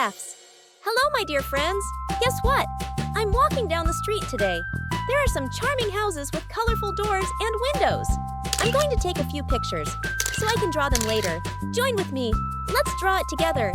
crafts. Hello, my dear friends. Guess what? I'm walking down the street today. There are some charming houses with colorful doors and windows. I'm going to take a few pictures so I can draw them later. Join with me. Let's draw it together.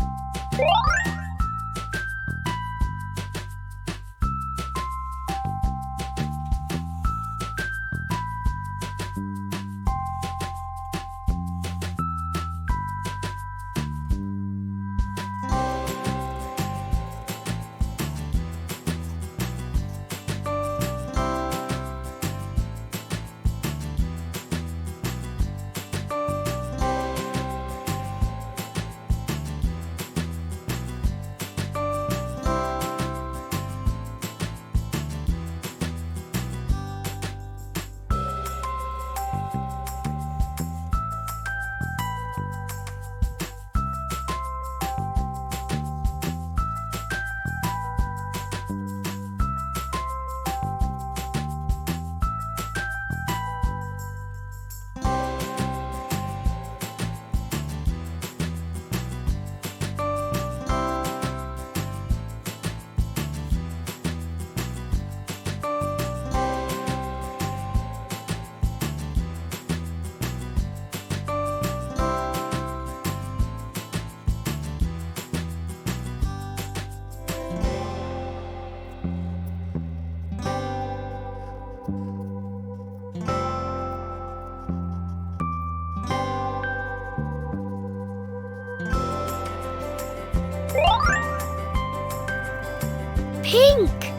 Pink.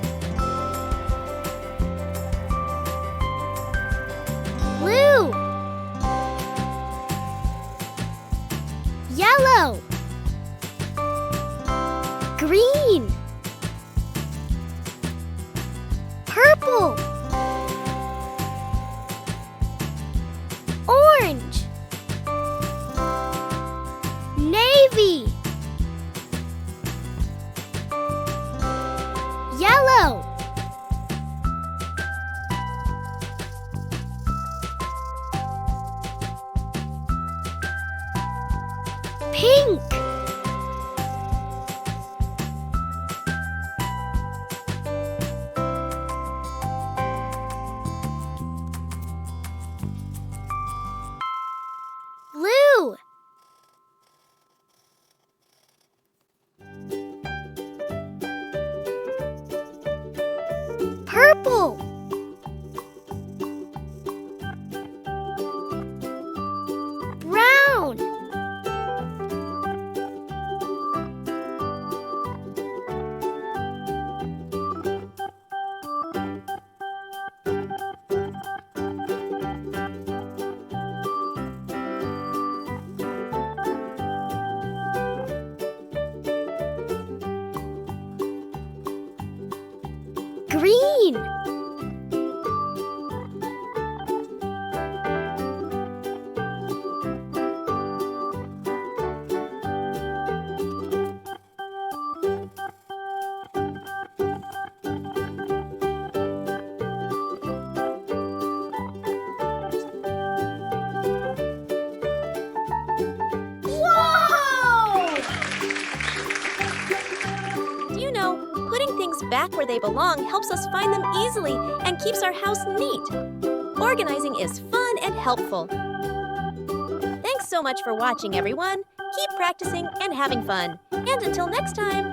Blue. Yellow. Green. Purple. Orange. Navy. Yellow. Pink. Blue. Purple. Brown. Green. Do you know, putting things back where they belong helps us find them easily and keeps our house neat. Organizing is fun and helpful. Thanks so much for watching, everyone. Keep practicing and having fun. And until next time.